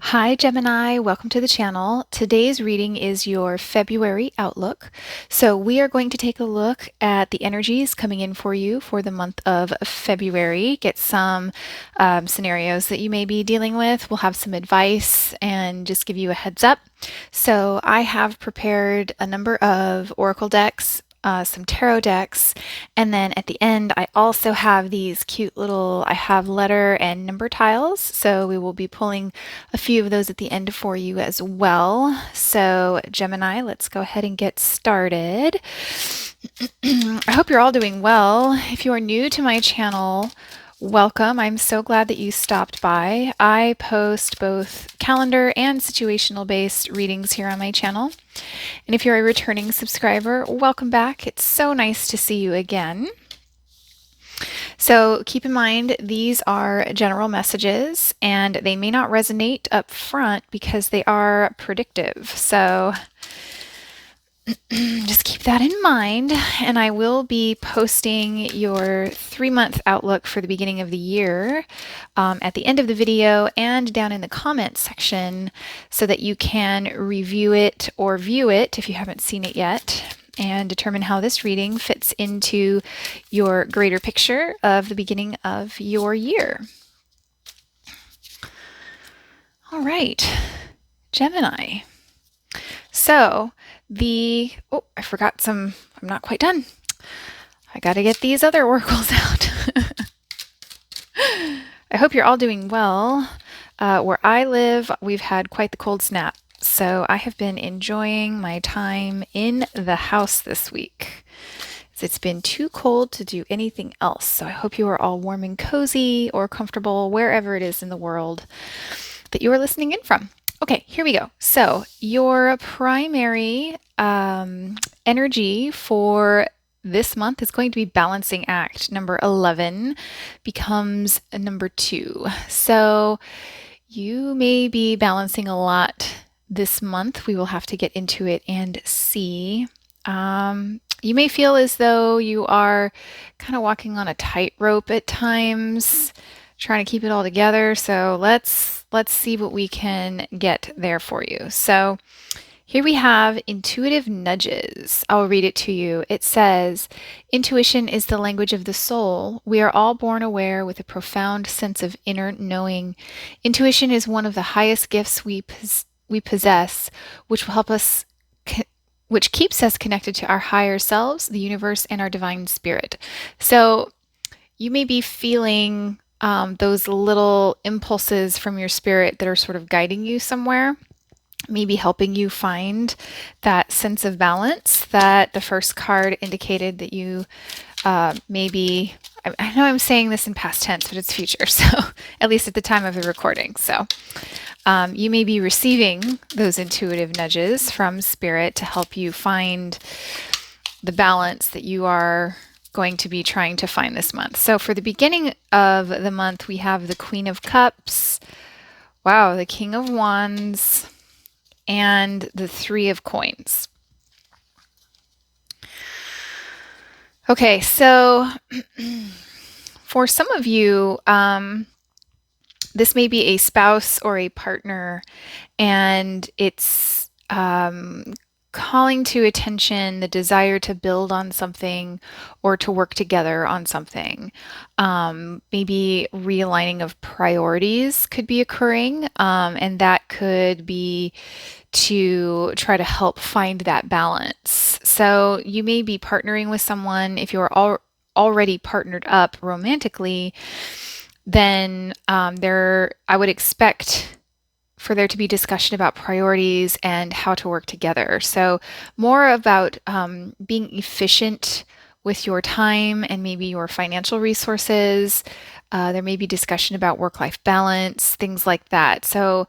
Hi Gemini, welcome to the channel. Today's reading is your February outlook. So we are going to take a look at the energies coming in for you for the month of February, get some scenarios that you may be dealing with. We'll have some advice and just give you a heads up. So I have prepared a number of oracle decks, some tarot decks, and then at the end I also have these cute little, I have letter and number tiles, so we will be pulling a few of those at the end for you as well. So Gemini, let's go ahead and get started. I hope you're all doing well. If you are new to my channel, welcome. I'm so glad that you stopped by. I post both calendar and situational based readings here on my channel. And if you're a returning subscriber, welcome back. It's so nice to see you again. So keep in mind, these are general messages and they may not resonate up front because they are predictive. So just keep that in mind. And I will be posting your 3-month outlook for the beginning of the year at the end of the video and down in the comments section so that you can review it or view it if you haven't seen it yet and determine how this reading fits into your greater picture of the beginning of your year. All right, Gemini. So I forgot some, I'm not quite done. I got to get these other oracles out. I hope you're all doing well. Where I live, we've had quite the cold snap. So I have been enjoying my time in the house this week. It's been too cold to do anything else. So I hope you are all warm and cozy or comfortable wherever it is in the world that you are listening in from. Okay, here we go. So your primary energy for this month is going to be balancing act. Number 11 becomes number 2. So you may be balancing a lot this month. We will have to get into it and see. You may feel as though you are kind of walking on a tightrope at times, trying to keep it all together. So let's see what we can get there for you. So here we have intuitive nudges. I'll read it to you. It says, intuition is the language of the soul. We are all born aware with a profound sense of inner knowing. Intuition is one of the highest gifts we possess, which will help us which keeps us connected to our higher selves, the universe, and our divine spirit. So you may be feeling those little impulses from your spirit that are sort of guiding you somewhere, maybe helping you find that sense of balance that the first card indicated that you maybe, I know I'm saying this in past tense, but it's future, so at least at the time of the recording. So you may be receiving those intuitive nudges from spirit to help you find the balance that you are going to be trying to find this month. So for the beginning of the month, we have the Queen of Cups, wow, the King of Wands, and the Three of Coins. Okay, so for some of you, this may be a spouse or a partner, and it's calling to attention the desire to build on something or to work together on something. Maybe realigning of priorities could be occurring, and that could be to try to help find that balance. So you may be partnering with someone. If you're already partnered up romantically, then I would expect for there to be discussion about priorities and how to work together. So more about being efficient with your time and maybe your financial resources. There may be discussion about work-life balance, things like that. So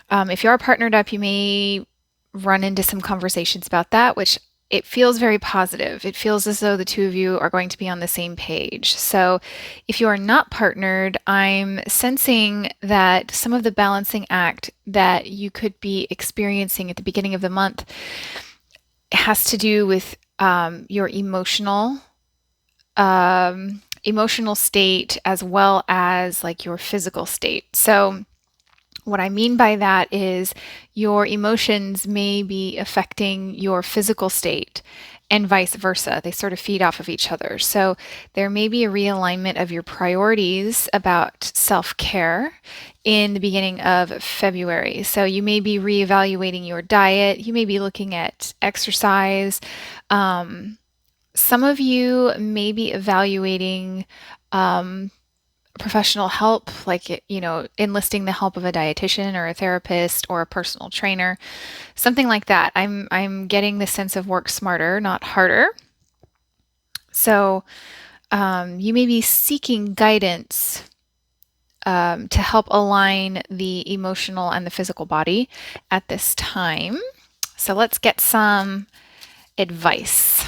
if you are partnered up, you may run into some conversations about that, which it feels very positive. It feels as though the two of you are going to be on the same page. So if you are not partnered, I'm sensing that some of the balancing act that you could be experiencing at the beginning of the month has to do with your emotional state as well as like your physical state. So What I mean by that is your emotions may be affecting your physical state and vice versa. They sort of feed off of each other. So there may be a realignment of your priorities about self-care in the beginning of February. So you may be reevaluating your diet. You may be looking at exercise. Some of you may be evaluating professional help, like, enlisting the help of a dietitian or a therapist or a personal trainer, something like that. I'm getting the sense of work smarter, not harder. So you may be seeking guidance to help align the emotional and the physical body at this time. So let's get some advice.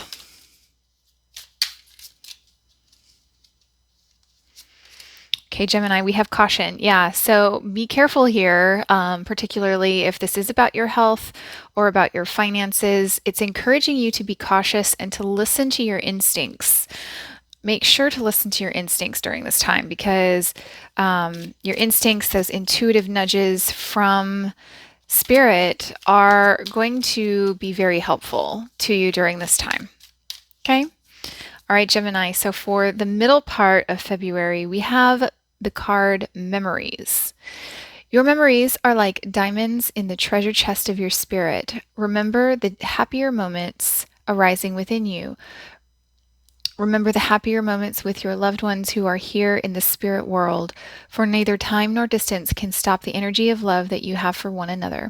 Okay, Gemini, we have caution. Yeah, so be careful here, particularly if this is about your health or about your finances. It's encouraging you to be cautious and to listen to your instincts. Make sure to listen to your instincts during this time because your instincts, those intuitive nudges from spirit, are going to be very helpful to you during this time. Okay? All right, Gemini. So for the middle part of February, we have the card Memories. Your memories are like diamonds in the treasure chest of your spirit. Remember the happier moments arising within you. Remember the happier moments with your loved ones who are here in the spirit world, for neither time nor distance can stop the energy of love that you have for one another.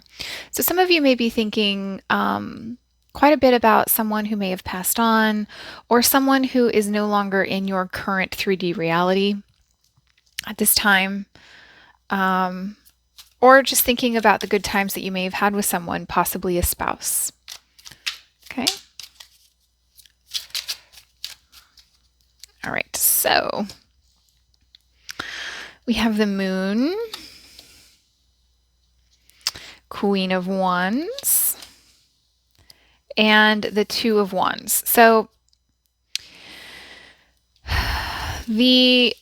So some of you may be thinking quite a bit about someone who may have passed on or someone who is no longer in your current 3D reality at this time, or just thinking about the good times that you may have had with someone, possibly a spouse. Okay. All right, so we have the Moon, Queen of Wands, and the Two of Wands. So the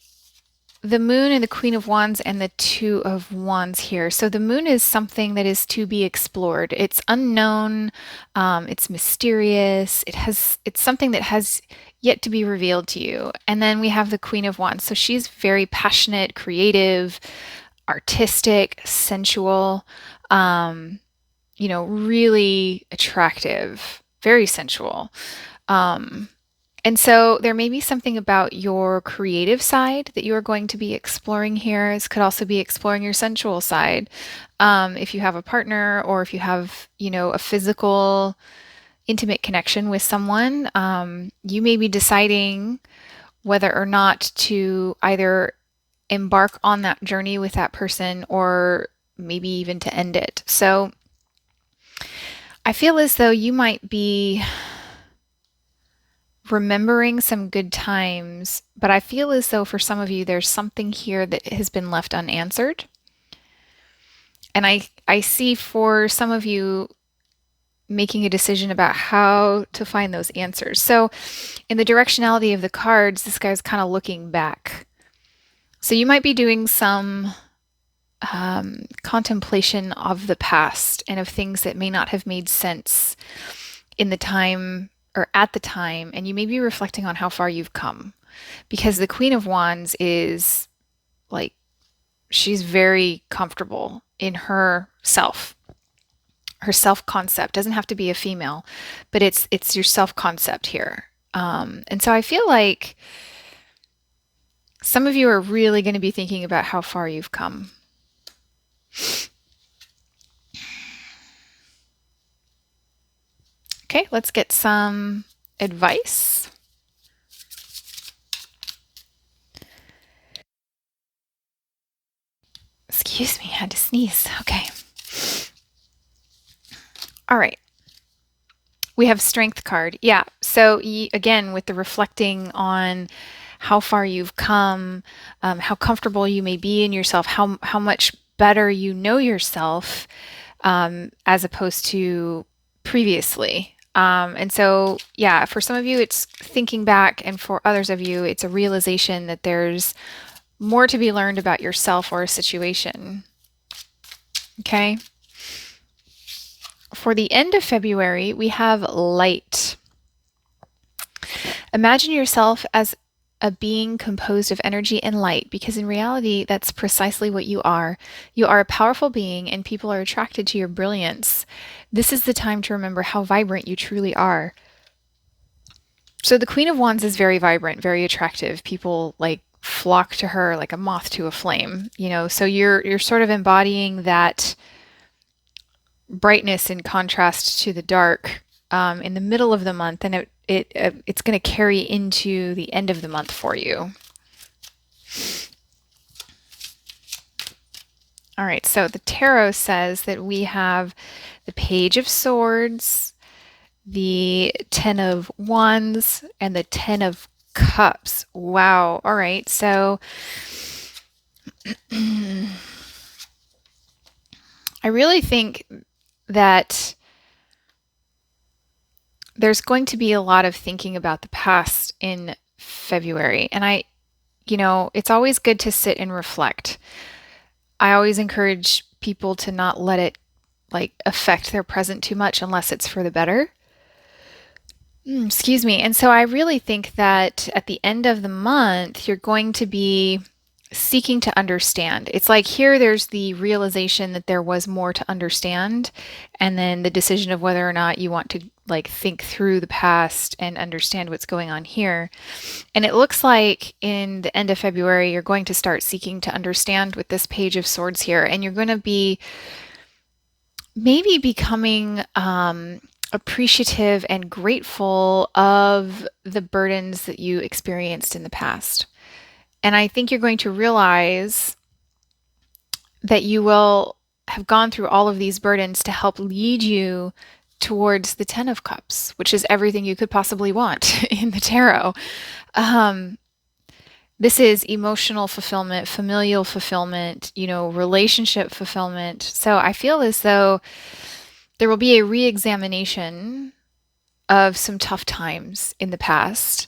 Moon and the Queen of Wands and the Two of Wands here. So the Moon is something that is to be explored. It's unknown, it's mysterious, it's something that has yet to be revealed to you. And then we have the Queen of Wands. So she's very passionate, creative, artistic, sensual, really attractive, very sensual. And so there may be something about your creative side that you are going to be exploring here. This could also be exploring your sensual side. If you have a partner or if you have, a physical, intimate connection with someone, you may be deciding whether or not to either embark on that journey with that person or maybe even to end it. So I feel as though you might be remembering some good times, but I feel as though for some of you, there's something here that has been left unanswered. And I see for some of you making a decision about how to find those answers. So in the directionality of the cards, this guy's kind of looking back. So you might be doing some contemplation of the past and of things that may not have made sense in the time or at the time, and you may be reflecting on how far you've come, because the Queen of Wands is like, she's very comfortable in her self-concept. Doesn't have to be a female, but it's your self-concept here. And so I feel like some of you are really going to be thinking about how far you've come. Okay, let's get some advice. Excuse me, I had to sneeze. Okay. All right. We have Strength card. Yeah. So again, with the reflecting on how far you've come, how comfortable you may be in yourself, how much better you know yourself as opposed to previously. And so, yeah, for some of you, it's thinking back, and for others of you, it's a realization that there's more to be learned about yourself or a situation. Okay. For the end of February, we have light. Imagine yourself as a being composed of energy and light, because in reality, that's precisely what you are. You are a powerful being, and people are attracted to your brilliance. This is the time to remember how vibrant you truly are. So the Queen of Wands is very vibrant, very attractive. People like flock to her like a moth to a flame, you know. So you're sort of embodying that brightness in contrast to the dark in the middle of the month, and it's going to carry into the end of the month for you. All right, so the tarot says that we have the Page of Swords, the 10 of Wands, and the 10 of Cups. Wow. All right, so I really think that there's going to be a lot of thinking about the past in February. And it's always good to sit and reflect. I always encourage people to not let it like affect their present too much unless it's for the better. Excuse me. And so I really think that at the end of the month, you're going to be seeking to understand. It's like here there's the realization that there was more to understand, and then the decision of whether or not you want to like think through the past and understand what's going on here. And it looks like in the end of February you're going to start seeking to understand with this Page of Swords here, and you're going to be maybe becoming appreciative and grateful of the burdens that you experienced in the past. And I think you're going to realize that you will have gone through all of these burdens to help lead you towards the 10 of Cups, which is everything you could possibly want in the tarot. This is emotional fulfillment, familial fulfillment, relationship fulfillment. So I feel as though there will be a re-examination of some tough times in the past.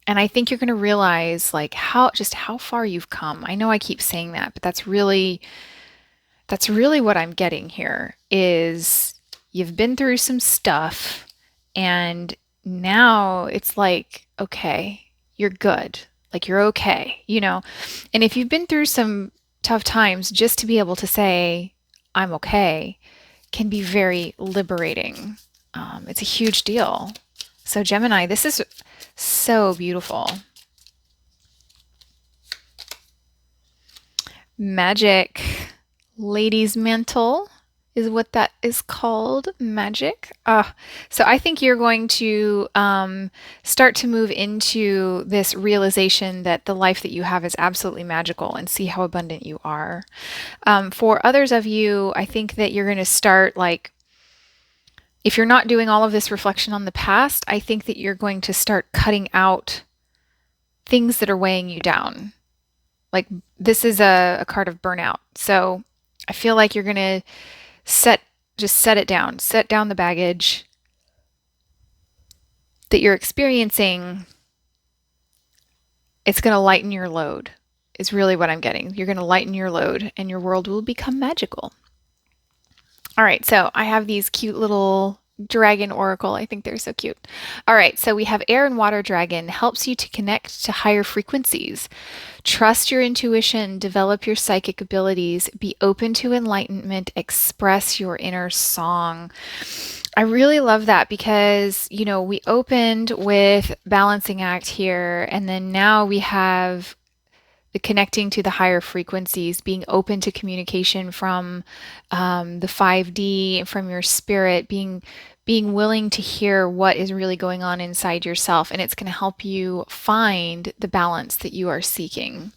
And I think you're going to realize like how far you've come. I know I keep saying that, but that's really what I'm getting here is you've been through some stuff and now it's like, okay, you're good. Like you're okay, And if you've been through some tough times, just to be able to say, I'm okay, can be very liberating. It's a huge deal. So Gemini, this is so beautiful. Magic. Lady's Mantle is what that is called. Magic. So I think you're going to start to move into this realization that the life that you have is absolutely magical and see how abundant you are. For others of you, I think that you're going to start like, if you're not doing all of this reflection on the past, I think that you're going to start cutting out things that are weighing you down. Like this is a card of burnout. So I feel like you're going to set it down. Set down the baggage that you're experiencing. It's going to lighten your load, is really what I'm getting. You're going to lighten your load and your world will become magical. All right, so I have these cute little dragon oracle. I think they're so cute. All right, so we have air and water dragon, helps you to connect to higher frequencies. Trust your intuition, develop your psychic abilities, be open to enlightenment, express your inner song. I really love that because, we opened with balancing act here, and then now we have the connecting to the higher frequencies, being open to communication from the 5D, from your spirit, being willing to hear what is really going on inside yourself. And it's going to help you find the balance that you are seeking.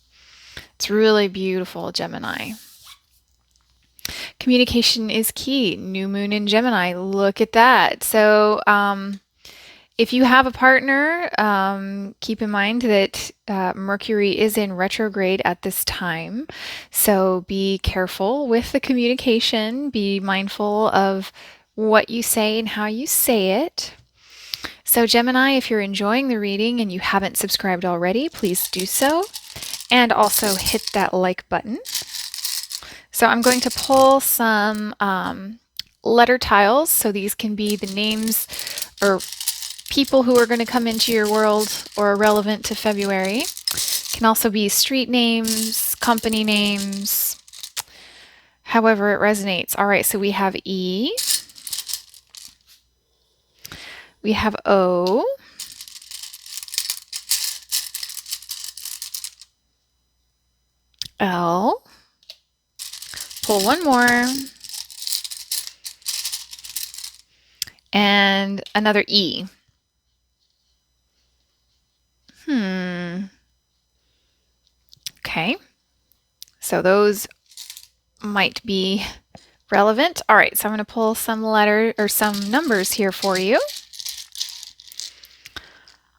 It's really beautiful, Gemini. Communication is key. New moon in Gemini. Look at that. So, if you have a partner, keep in mind that Mercury is in retrograde at this time. So be careful with the communication. Be mindful of what you say and how you say it. So Gemini, if you're enjoying the reading and you haven't subscribed already, please do so. And also hit that like button So I'm going to pull some letter tiles. So these can be the names or people who are going to come into your world or are relevant to February. Can also be street names, company names, however it resonates. All right, so we have E, we have O, L, pull one more, and another E. Okay, so those might be relevant. All right, so I'm going to pull some letter or some numbers here for you.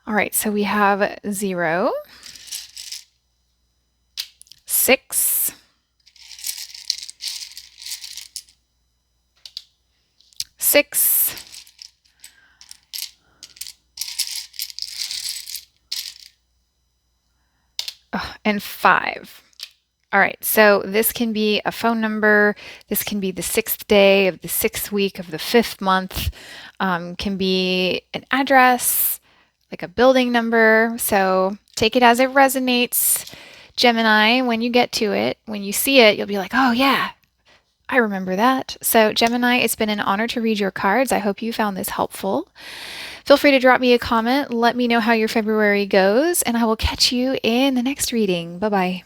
All right, so we have 0, 6, 6, and 5. All right, so this can be a phone number. This can be the 6th day of the 6th week of the 5th month. Can be an address, like a building number. So take it as it resonates. Gemini, when you get to it, when you see it, you'll be like, oh yeah, I remember that. So Gemini, it's been an honor to read your cards. I hope you found this helpful. Feel free to drop me a comment. Let me know how your February goes, and I will catch you in the next reading. Bye-bye.